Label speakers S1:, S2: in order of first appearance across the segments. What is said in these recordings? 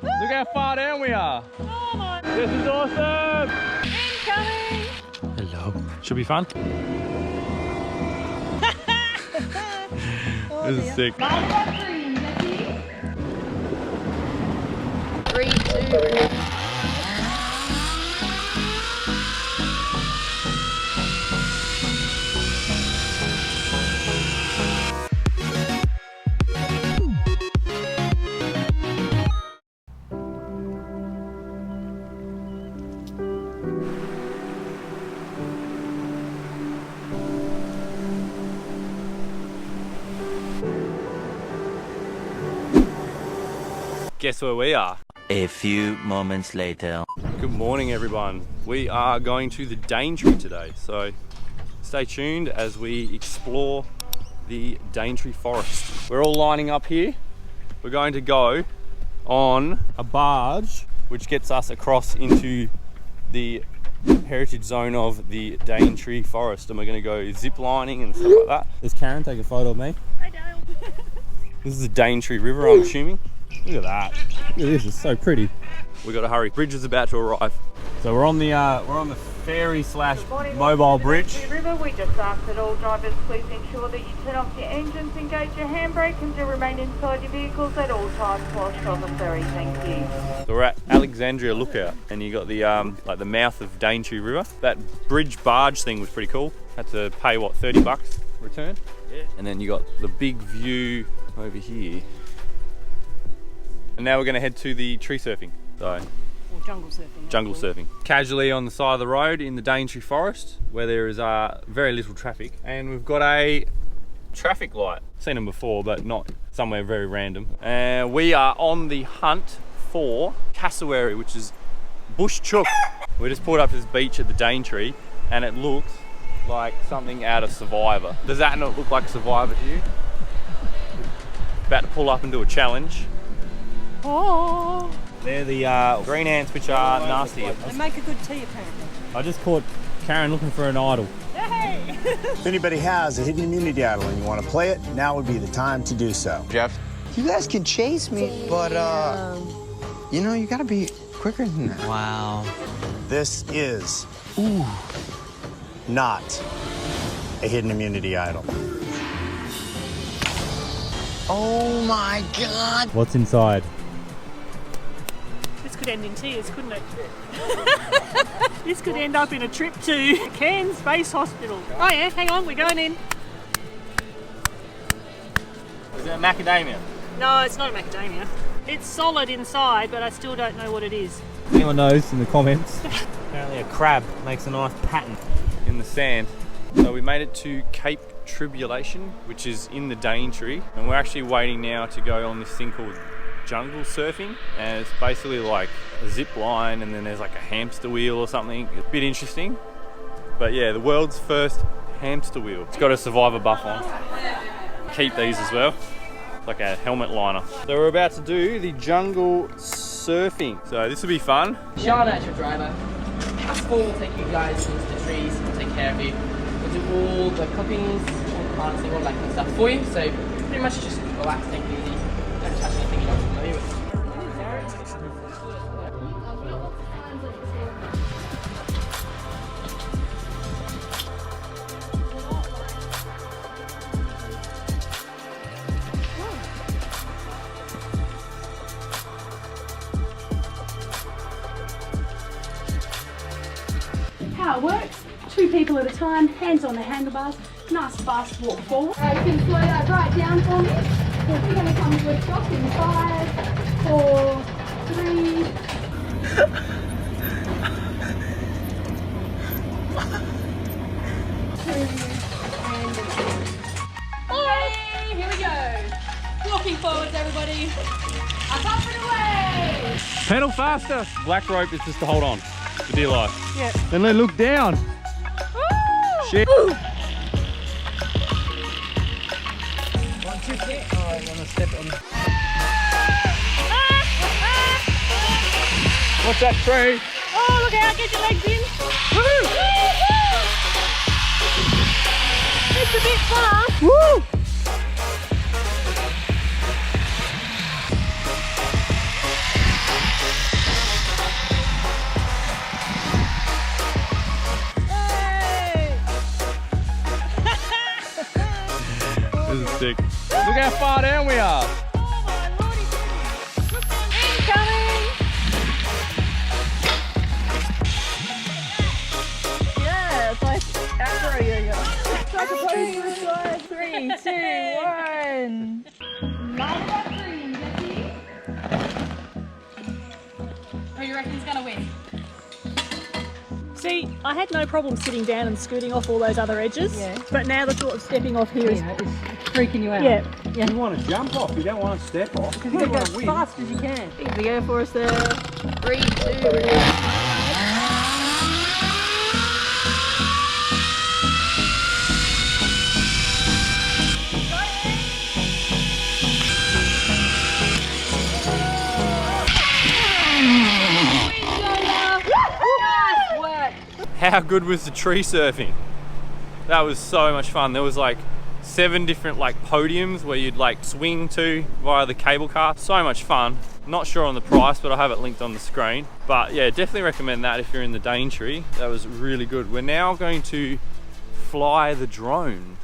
S1: Look how far down we are.
S2: Oh my.
S1: This is awesome.
S2: Incoming.
S1: Hello. Should be fun. This is sick.
S2: 3, 2.
S1: Guess where we are?
S3: A few moments later.
S1: Good morning, everyone. We are going to the Daintree today, so stay tuned as we explore the Daintree Forest. We're all lining up here. We're going to go on a barge which gets us across into the heritage zone of the Daintree Forest, and we're going to go zip lining and stuff like that. There's Karen, take a photo of me.
S2: Hi, Dale.
S1: This is the Daintree River, I'm assuming. Look at that. Look at this, it's so pretty. We got to hurry. Bridge is about to arrive. So we're on the ferry slash mobile bridge.
S4: River, we just ask that all drivers please ensure that you turn off your engines, engage your handbrake, and do remain inside your vehicles at all times whilst on the ferry. Thank you.
S1: So we're at Alexandria Lookout, and you got the like the mouth of Daintree River. That bridge barge thing was pretty cool. Had to pay what, $30 return? Yeah. And then you got the big view over here. And now we're going to head to the tree surfing. So,
S2: Or jungle surfing.
S1: jungle surfing. Casually on the side of the road in the Daintree Forest, where there is very little traffic. And we've got a traffic light. Seen them before, but not somewhere very random. And we are on the hunt for cassowary, which is bush chook. We just pulled up to this beach at the Daintree, and it looks like something out of Survivor. Does that not look like Survivor to you? About to pull up and do a challenge. Oh. They're the green ants, which are nasty.
S2: They make a good tea, apparently.
S1: I just caught Karen looking for an idol.
S2: Hey!
S5: If anybody has a hidden immunity idol and you want to play it, now would be the time to do so.
S6: Jeff?
S7: You guys can chase me, but you know, you gotta be quicker than that.
S3: Wow.
S5: This is not a hidden immunity idol.
S7: Oh my God!
S1: What's inside?
S2: This could end in tears, couldn't it? This could end up in a trip to Cairns Base Hospital. Oh yeah, hang on, we're going in.
S1: Is it a macadamia?
S2: No, it's not a macadamia. It's solid inside, but I still don't know what it is.
S1: Anyone knows in the comments? Apparently a crab makes a nice pattern in the sand. So we made it to Cape Tribulation, which is in the Daintree, and we're actually waiting now to go on this thing called jungle surfing, and it's basically like a zip line and then there's like a hamster wheel or something. It's a bit interesting, but yeah, the world's first hamster wheel. It's got a Survivor buff on. Keep these as well, like a helmet liner. So we're about to do the jungle surfing, so this will be fun.
S8: Sean, as your driver, us four will take you guys into the trees and take care of you. We'll do all the cookings, all the harnessing, all that kind of stuff for you. So pretty much just relax, take it easy, don't touch anything you're not familiar with.
S9: How it works, 2 people at a time, hands on the handlebars, nice fast walk forward. You can slow that right down for me. So we're going to come to a stop in 5, 4, 3.
S2: Hey, here we go. Walking forwards, everybody. Up and away.
S1: Pedal faster! Black rope is just to hold on for dear life.
S2: Yeah.
S1: Then they look down.
S2: Woo!
S1: Shit.
S2: Woo!
S7: 1, 2, 3. Oh, I want to step on.
S1: What's that tree?
S2: Oh, look out, get your legs in. Woo! It's a bit far.
S1: Woo! Look how far down we are.
S9: Yeah, it's like afro yoga. It's like a pose for a slide. 3, 2, 1. Line it up green, Jesse. Oh, you reckon he's gonna win?
S2: See, I had no problem sitting down and scooting off all those other edges, but now the thought of stepping off here is
S9: Freaking you out.
S2: yeah.
S1: You want to jump off, you don't want to step off.
S9: Because you gotta go as fast as you can. Here we go for us there. 3, 2, 1.
S1: How good was the tree surfing? That was so much fun. There was like 7 different like podiums where you'd like swing to via the cable car. So much fun. Not sure on the price, but I'll have it linked on the screen. But yeah, definitely recommend that if you're in the Daintree. That was really good. We're now going to fly the drone.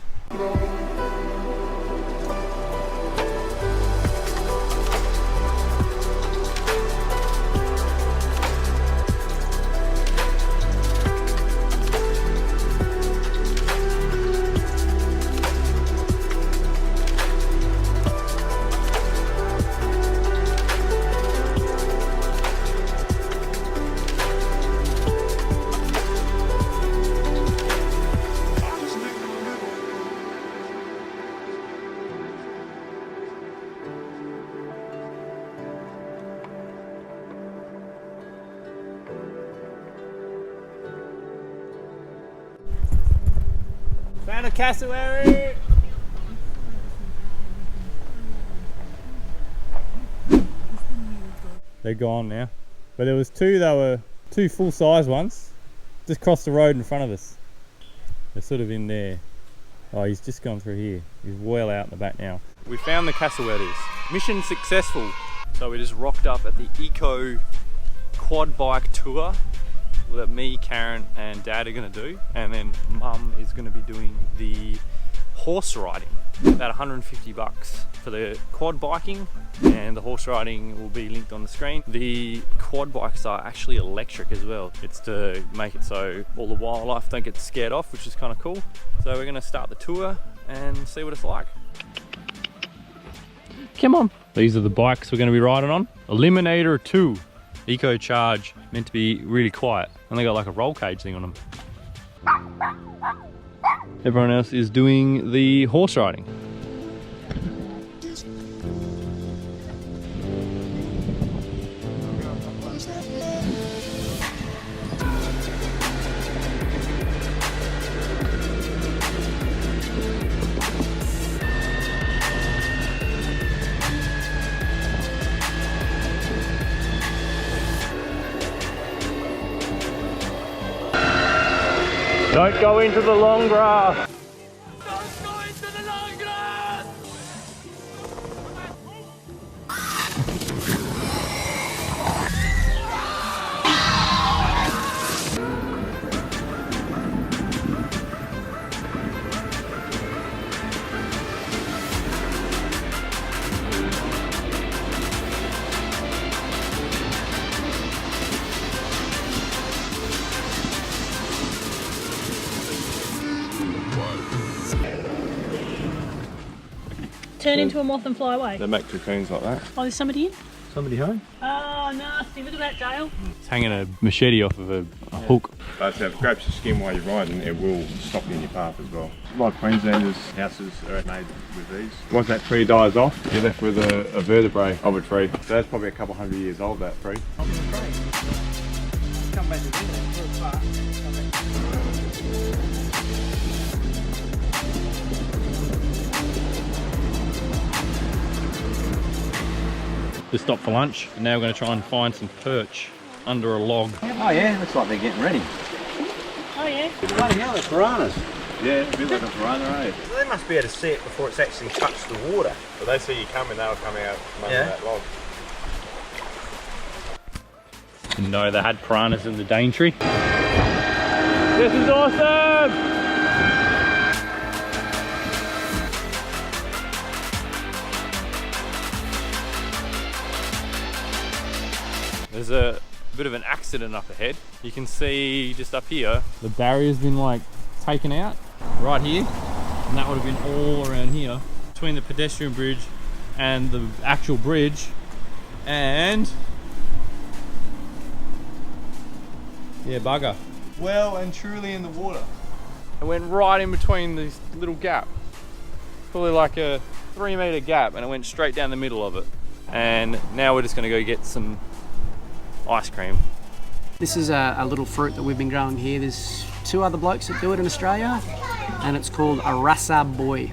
S1: Found a cassowary! They're gone now. But there was 2 that were 2 full-size ones. Just crossed the road in front of us. They're sort of in there. Oh, he's just gone through here. He's well out in the back now. We found the cassowaries. Mission successful. So we just rocked up at the Eco quad bike tour that me, Karen and Dad are going to do, and then Mum is going to be doing the horse riding. About 150 bucks for the quad biking, and the horse riding will be linked on the screen. The quad bikes are actually electric as well. It's to make it so all the wildlife don't get scared off, which is kind of cool. So we're going to start the tour and see what it's like. Come on. These are the bikes we're going to be riding on. Eliminator 2. Eco Charge, meant to be really quiet, and they got like a roll cage thing on them. Everyone else is doing the horse riding. Don't go into the long grass. Don't go into the long grass.
S2: Turn into a moth and fly away.
S1: They make cocoons like that.
S2: Oh, there's somebody in?
S1: Somebody home?
S2: Oh, nasty. Look at that, Dale.
S1: It's hanging a machete off of a hook.
S6: But if it grabs your skin while you're riding, it will stop you in your path as well. A lot of Queenslanders' houses are made with these. Once that tree dies off, you're left with a vertebrae of a tree. So that's probably a couple 100 years old, that tree.
S8: Come back to the
S1: Just stopped for lunch, and now we're going to try and find some perch under a log.
S10: Oh yeah, looks like they're getting ready.
S2: Oh yeah?
S10: Bloody hell, they're piranhas.
S6: Yeah, a bit like a piranha, eh?
S10: So they must be able to see it before it's actually touched the water.
S6: But they see you coming, they'll come out from under that log.
S1: Didn't know they had piranhas in the Daintree. This is awesome! There's a bit of an accident up ahead. You can see just up here, the barrier's been like taken out right here, and that would have been all around here between the pedestrian bridge and the actual bridge. And yeah, bugger. Well and truly in the water. It went right in between this little gap. Probably like a 3-meter gap, and it went straight down the middle of it. And now we're just gonna go get some ice cream.
S2: This is a little fruit that we've been growing here. There's 2 other blokes that do it in Australia, and it's called a rasa boy.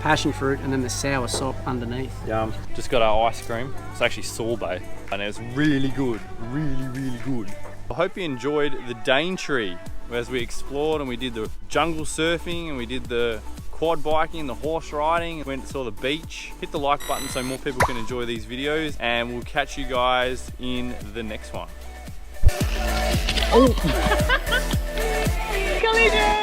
S2: Passion fruit, and then the sour sop underneath.
S1: Yum. Just got our ice cream. It's actually sorbet, and it's really good, really good. I hope you enjoyed the Daintree as we explored, and we did the jungle surfing, and we did the quad biking, the horse riding, went and saw the beach. Hit the like button so more people can enjoy these videos, and we'll catch you guys in the next one.
S2: Collision!